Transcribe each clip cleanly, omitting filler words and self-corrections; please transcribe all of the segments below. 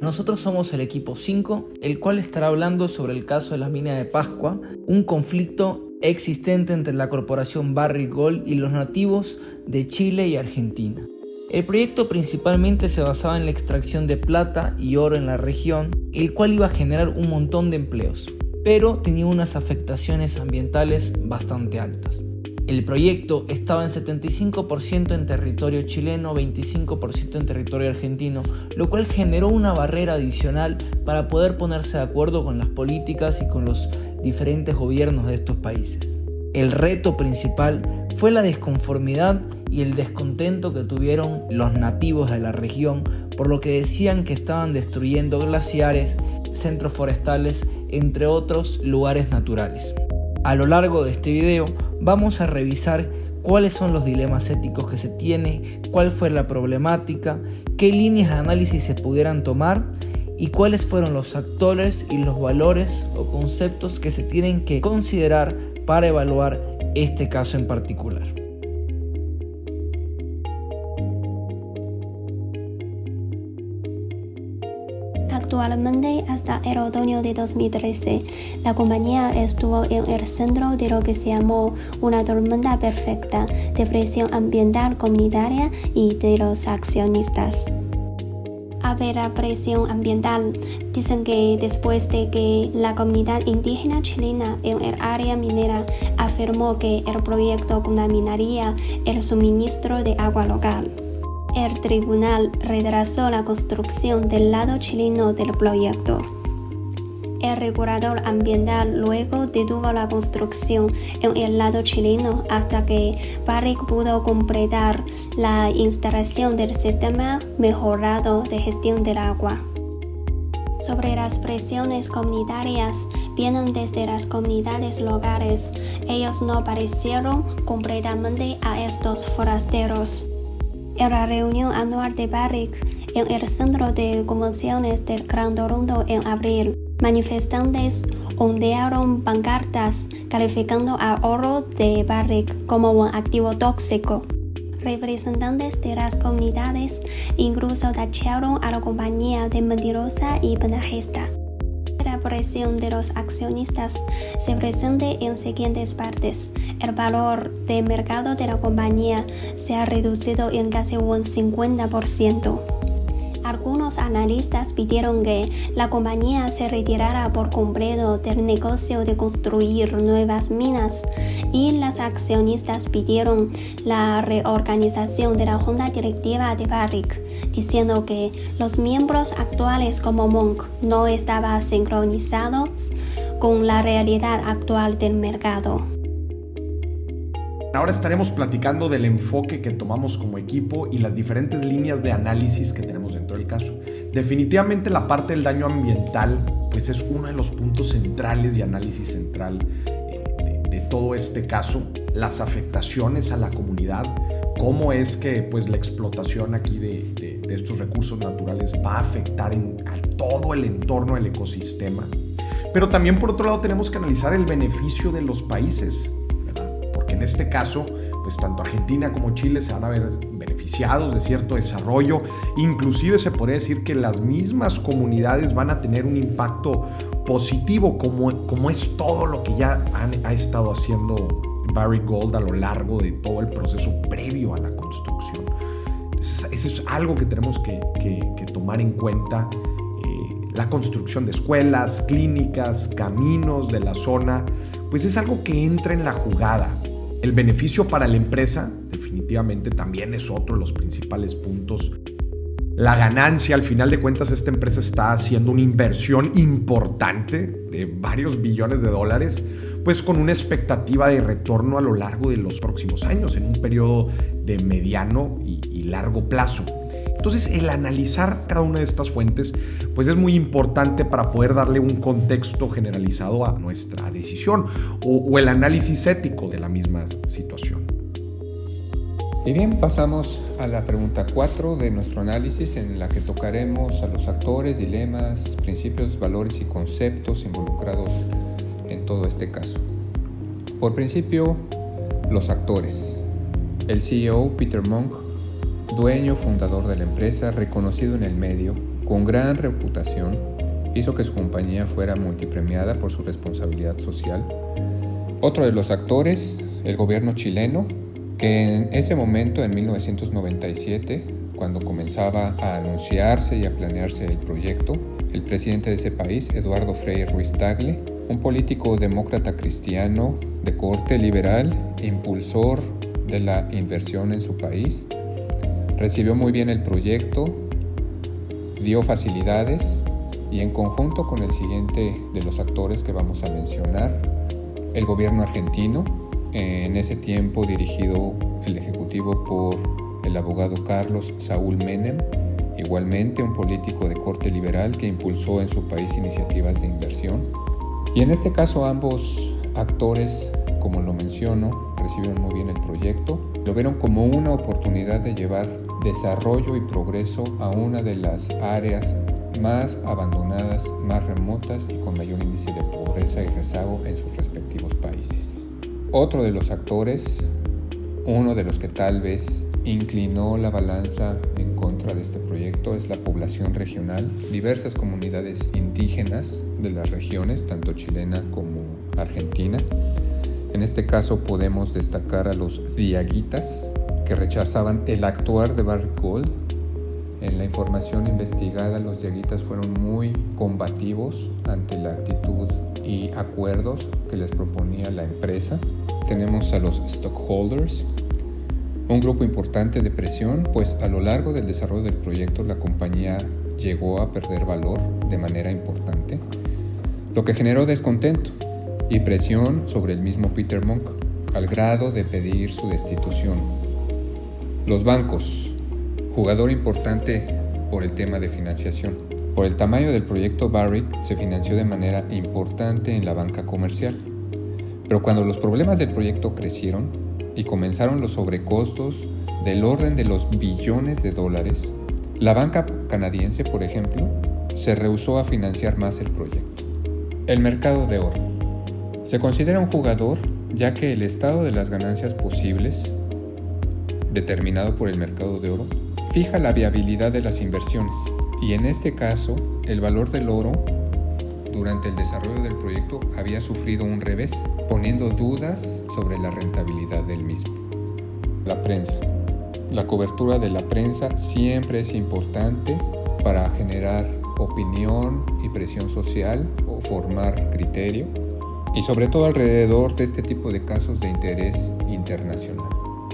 Nosotros somos el equipo 5, el cual estará hablando sobre el caso de las minas de Pascua, un conflicto existente entre la corporación Barrick Gold y los nativos de Chile y Argentina. El proyecto principalmente se basaba en la extracción de plata y oro en la región, el cual iba a generar un montón de empleos, pero tenía unas afectaciones ambientales bastante altas. El proyecto estaba en 75% en territorio chileno, 25% en territorio argentino, lo cual generó una barrera adicional para poder ponerse de acuerdo con las políticas y con los diferentes gobiernos de estos países. El reto principal fue la desconformidad y el descontento que tuvieron los nativos de la región, por lo que decían que estaban destruyendo glaciares, centros forestales, entre otros lugares naturales. A lo largo de este video vamos a revisar cuáles son los dilemas éticos que se tiene, cuál fue la problemática, qué líneas de análisis se pudieran tomar y cuáles fueron los actores y los valores o conceptos que se tienen que considerar para evaluar este caso en particular. Actualmente, hasta el otoño de 2013, la compañía estuvo en el centro de lo que se llamó una tormenta perfecta de presión ambiental comunitaria y de los accionistas. A ver, la presión ambiental, dicen que después de que la comunidad indígena chilena en el área minera afirmó que el proyecto contaminaría el suministro de agua local, el tribunal retrasó la construcción del lado chileno del proyecto. El regulador ambiental luego detuvo la construcción en el lado chileno hasta que Barrick pudo completar la instalación del sistema mejorado de gestión del agua. Sobre las presiones comunitarias, vienen desde las comunidades locales. Ellos no parecieron completamente a estos forasteros. En la reunión anual de Barrick en el Centro de Convenciones del Gran Toronto en abril, manifestantes ondearon pancartas calificando al oro de Barrick como un activo tóxico. Representantes de las comunidades incluso tacharon a la compañía de mentirosa y ventajista. La presión de los accionistas se presenta en siguientes partes. El valor de mercado de la compañía se ha reducido en casi un 50%. Algunos analistas pidieron que la compañía se retirara por completo del negocio de construir nuevas minas y los accionistas pidieron la reorganización de la junta directiva de Barrick, diciendo que los miembros actuales como Monk no estaban sincronizados con la realidad actual del mercado. Ahora estaremos platicando del enfoque que tomamos como equipo y las diferentes líneas de análisis que tenemos dentro del caso. Definitivamente la parte del daño ambiental pues es uno de los puntos centrales y análisis central de todo este caso. Las afectaciones a la comunidad, cómo es que pues la explotación aquí de estos recursos naturales va a afectar a todo el entorno del ecosistema. Pero también por otro lado tenemos que analizar el beneficio de los países. En este caso, pues tanto Argentina como Chile se van a ver beneficiados de cierto desarrollo. Inclusive se podría decir que las mismas comunidades van a tener un impacto positivo, como es todo lo que ya ha estado haciendo Barrick Gold a lo largo de todo el proceso previo a la construcción. Eso es algo que tenemos que tomar en cuenta. La construcción de escuelas, clínicas, caminos de la zona, pues es algo que entra en la jugada. El beneficio para la empresa definitivamente también es otro de los principales puntos. La ganancia, al final de cuentas, esta empresa está haciendo una inversión importante de varios billones de dólares, pues con una expectativa de retorno a lo largo de los próximos años, en un periodo de mediano y largo plazo. Entonces, el analizar cada una de estas fuentes pues es muy importante para poder darle un contexto generalizado a nuestra decisión o el análisis ético de la misma situación. Y bien, pasamos a la pregunta 4 de nuestro análisis, en la que tocaremos a los actores, dilemas, principios, valores y conceptos involucrados en todo este caso. Por principio, los actores. El CEO, Peter Monk, dueño fundador de la empresa, reconocido en el medio, con gran reputación, hizo que su compañía fuera multipremiada por su responsabilidad social. Otro de los actores, el gobierno chileno, que en ese momento, en 1997, cuando comenzaba a anunciarse y a planearse el proyecto, el presidente de ese país, Eduardo Frei Ruiz-Tagle, un político demócrata cristiano de corte liberal, impulsor de la inversión en su país, recibió muy bien el proyecto, dio facilidades y en conjunto con el siguiente de los actores que vamos a mencionar, el gobierno argentino, en ese tiempo dirigido el ejecutivo por el abogado Carlos Saúl Menem, igualmente un político de corte liberal que impulsó en su país iniciativas de inversión. Y en este caso ambos actores, como lo menciono, recibieron muy bien el proyecto, lo vieron como una oportunidad de llevar desarrollo y progreso a una de las áreas más abandonadas, más remotas y con mayor índice de pobreza y rezago en sus respectivos países. Otro de los actores, uno de los que tal vez inclinó la balanza en contra de este proyecto, es la población regional. Diversas comunidades indígenas de las regiones, tanto chilena como argentina. En este caso podemos destacar a los diaguitas, que rechazaban el actuar de Barrick Gold. En la información investigada, los diaguitas fueron muy combativos ante la actitud y acuerdos que les proponía la empresa. Tenemos a los stockholders, un grupo importante de presión, pues a lo largo del desarrollo del proyecto la compañía llegó a perder valor de manera importante, lo que generó descontento y presión sobre el mismo Peter Monk, al grado de pedir su destitución. Los bancos, jugador importante por el tema de financiación. Por el tamaño del proyecto, Barrick se financió de manera importante en la banca comercial. Pero cuando los problemas del proyecto crecieron y comenzaron los sobrecostos del orden de los billones de dólares, la banca canadiense, por ejemplo, se rehusó a financiar más el proyecto. El mercado de oro. Se considera un jugador ya que el estado de las ganancias posibles, determinado por el mercado de oro, fija la viabilidad de las inversiones y en este caso el valor del oro durante el desarrollo del proyecto había sufrido un revés, poniendo dudas sobre la rentabilidad del mismo. La prensa. La cobertura de la prensa siempre es importante para generar opinión y presión social o formar criterio y sobre todo alrededor de este tipo de casos de interés internacional.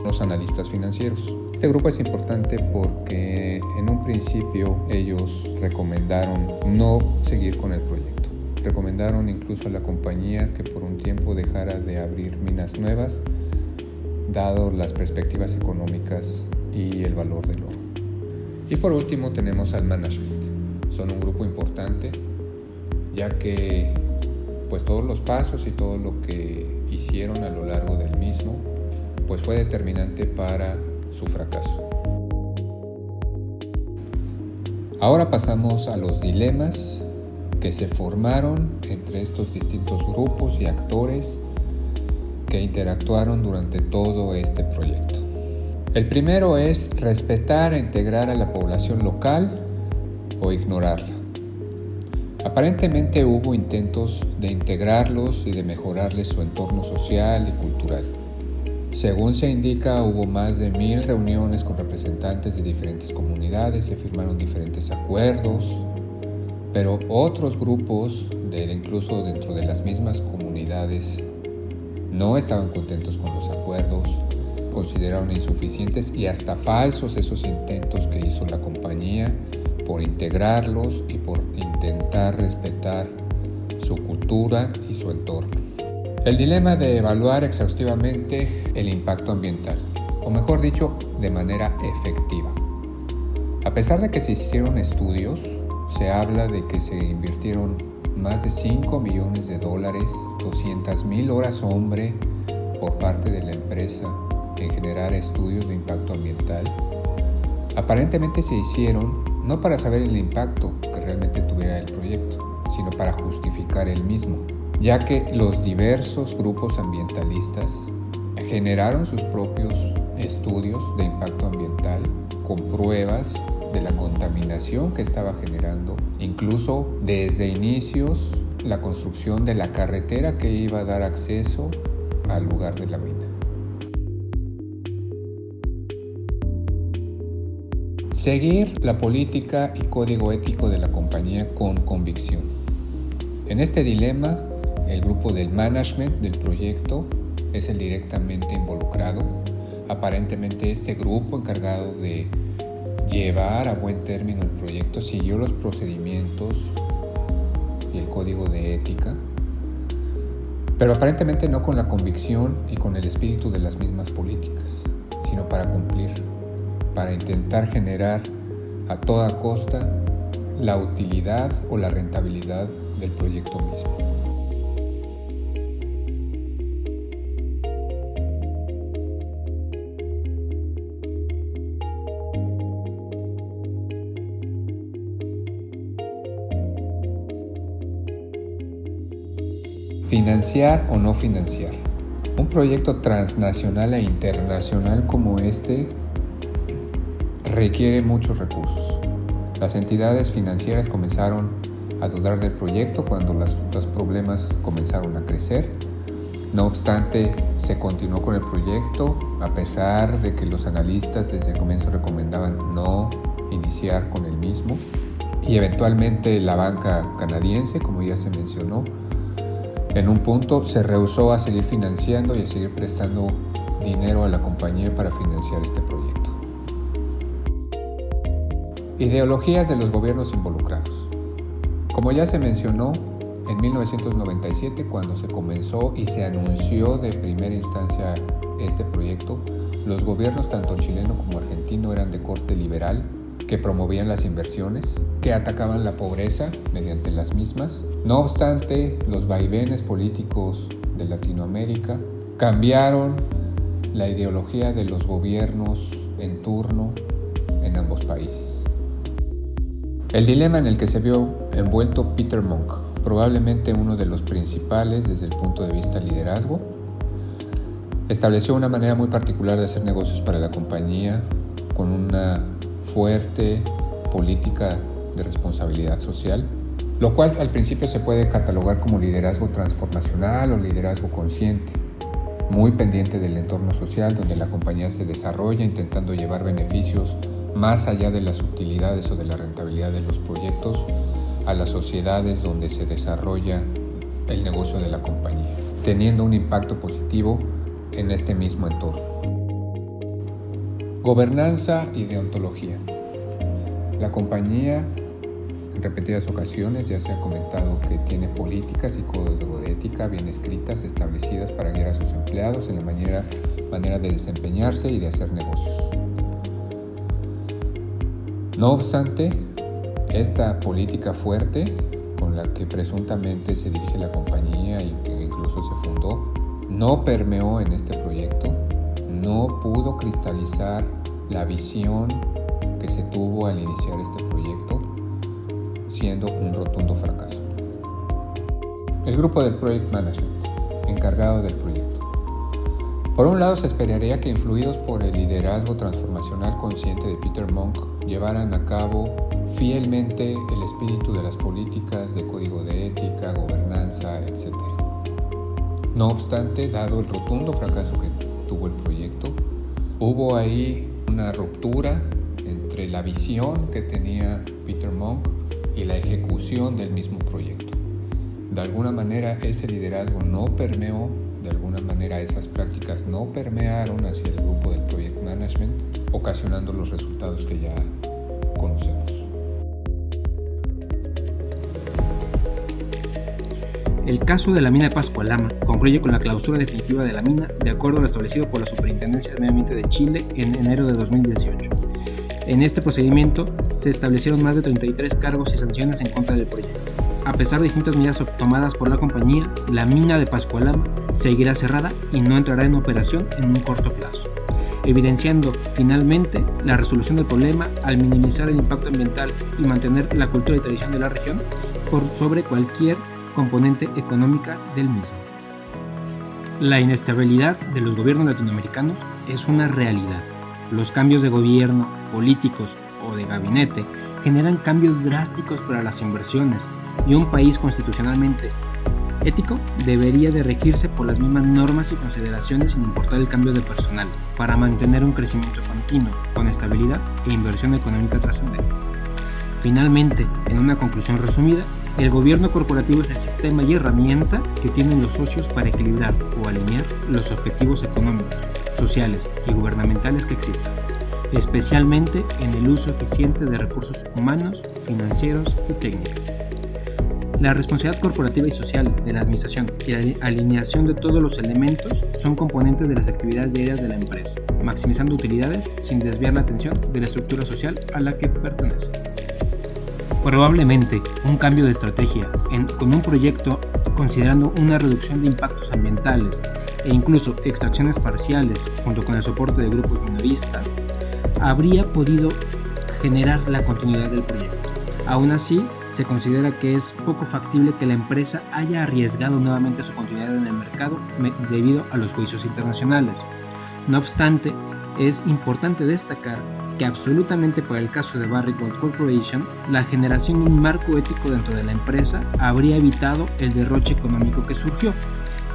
Los analistas financieros. Este grupo es importante porque en un principio ellos recomendaron no seguir con el proyecto. Recomendaron incluso a la compañía que por un tiempo dejara de abrir minas nuevas, dado las perspectivas económicas y el valor del oro. Y por último tenemos al management. Son un grupo importante, ya que pues todos los pasos y todo lo que hicieron a lo largo del mismo pues fue determinante para su fracaso. Ahora pasamos a los dilemas que se formaron entre estos distintos grupos y actores que interactuaron durante todo este proyecto. El primero es respetar e integrar a la población local o ignorarla. Aparentemente hubo intentos de integrarlos y de mejorarles su entorno social y cultural. Según se indica, hubo más de 1000 reuniones con representantes de diferentes comunidades, se firmaron diferentes acuerdos, pero otros grupos, incluso dentro de las mismas comunidades, no estaban contentos con los acuerdos, consideraron insuficientes y hasta falsos esos intentos que hizo la compañía por integrarlos y por intentar respetar su cultura y su entorno. El dilema de evaluar exhaustivamente el impacto ambiental, o mejor dicho, de manera efectiva. A pesar de que se hicieron estudios, se habla de que se invirtieron más de $5 millones, 200,000 horas hombre por parte de la empresa en generar estudios de impacto ambiental. Aparentemente se hicieron no para saber el impacto que realmente tuviera el proyecto, sino para justificar el mismo, ya que los diversos grupos ambientalistas generaron sus propios estudios de impacto ambiental con pruebas de la contaminación que estaba generando, incluso desde inicios la construcción de la carretera que iba a dar acceso al lugar de la mina. Seguir la política y código ético de la compañía con convicción. En este dilema, el grupo del management del proyecto es el directamente involucrado. Aparentemente este grupo encargado de llevar a buen término el proyecto siguió los procedimientos y el código de ética, pero aparentemente no con la convicción y con el espíritu de las mismas políticas, sino para cumplir, para intentar generar a toda costa la utilidad o la rentabilidad del proyecto mismo. Financiar o no financiar. Un proyecto transnacional e internacional como este requiere muchos recursos. Las entidades financieras comenzaron a dudar del proyecto cuando los problemas comenzaron a crecer. No obstante, se continuó con el proyecto a pesar de que los analistas desde el comienzo recomendaban no iniciar con el mismo. Y eventualmente la banca canadiense, como ya se mencionó, en un punto se rehusó a seguir financiando y a seguir prestando dinero a la compañía para financiar este proyecto. Ideologías de los gobiernos involucrados. Como ya se mencionó, en 1997, cuando se comenzó y se anunció de primera instancia este proyecto, los gobiernos tanto chileno como argentino eran de corte liberal, que promovían las inversiones, que atacaban la pobreza mediante las mismas. No obstante, los vaivenes políticos de Latinoamérica cambiaron la ideología de los gobiernos en turno en ambos países. El dilema en el que se vio envuelto Peter Monk, probablemente uno de los principales desde el punto de vista liderazgo, estableció una manera muy particular de hacer negocios para la compañía con una fuerte política de responsabilidad social, lo cual al principio se puede catalogar como liderazgo transformacional o liderazgo consciente, muy pendiente del entorno social donde la compañía se desarrolla intentando llevar beneficios más allá de las utilidades o de la rentabilidad de los proyectos a las sociedades donde se desarrolla el negocio de la compañía, teniendo un impacto positivo en este mismo entorno. Gobernanza y deontología. La compañía en repetidas ocasiones ya se ha comentado que tiene políticas y código de ética bien escritas, establecidas para guiar a sus empleados en la manera de desempeñarse y de hacer negocios. No obstante, esta política fuerte con la que presuntamente se dirige la compañía y que incluso se fundó, no permeó en este proyecto, no pudo cristalizar la visión que se tuvo al iniciar este proyecto, siendo un rotundo fracaso. El grupo del Project Management, encargado del proyecto. Por un lado, se esperaría que, influidos por el liderazgo transformacional consciente de Peter Monk, llevaran a cabo fielmente el espíritu de las políticas de código de ética, gobernanza, etc. No obstante, dado el rotundo fracaso que tuvo el proyecto, hubo ahí una ruptura entre la visión que tenía Peter Monk y la ejecución del mismo proyecto. De alguna manera ese liderazgo no permeó, de alguna manera esas prácticas no permearon hacia el grupo del Project Management, ocasionando los resultados que ya conocemos. El caso de la mina de Pascua-Lama concluye con la clausura definitiva de la mina, de acuerdo a lo establecido por la Superintendencia del Medio Ambiente de Chile en enero de 2018. En este procedimiento se establecieron más de 33 cargos y sanciones en contra del proyecto. A pesar de distintas medidas tomadas por la compañía, la mina de Pascua-Lama seguirá cerrada y no entrará en operación en un corto plazo, evidenciando finalmente la resolución del problema al minimizar el impacto ambiental y mantener la cultura y tradición de la región por sobre cualquier componente económica del mismo. La inestabilidad de los gobiernos latinoamericanos es una realidad. Los cambios de gobierno, políticos o de gabinete generan cambios drásticos para las inversiones, y un país constitucionalmente ético debería de regirse por las mismas normas y consideraciones sin importar el cambio de personal, para mantener un crecimiento continuo, con estabilidad e inversión económica trascendente. Finalmente, en una conclusión resumida, el gobierno corporativo es el sistema y herramienta que tienen los socios para equilibrar o alinear los objetivos económicos, sociales y gubernamentales que existan, especialmente en el uso eficiente de recursos humanos, financieros y técnicos. La responsabilidad corporativa y social de la administración y la alineación de todos los elementos son componentes de las actividades diarias de la empresa, maximizando utilidades sin desviar la atención de la estructura social a la que pertenece. Probablemente un cambio de estrategia con un proyecto considerando una reducción de impactos ambientales e incluso extracciones parciales junto con el soporte de grupos minoristas habría podido generar la continuidad del proyecto. Aún así, se considera que es poco factible que la empresa haya arriesgado nuevamente su continuidad en el mercado debido a los juicios internacionales. No obstante, es importante destacar que absolutamente para el caso de Barrick Gold Corporation, la generación de un marco ético dentro de la empresa habría evitado el derroche económico que surgió.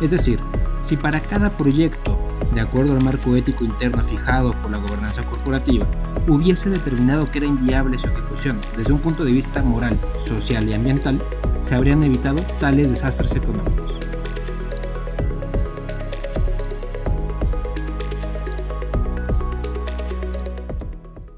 Es decir, si para cada proyecto, de acuerdo al marco ético interno fijado por la gobernanza corporativa, hubiese determinado que era inviable su ejecución desde un punto de vista moral, social y ambiental, se habrían evitado tales desastres económicos.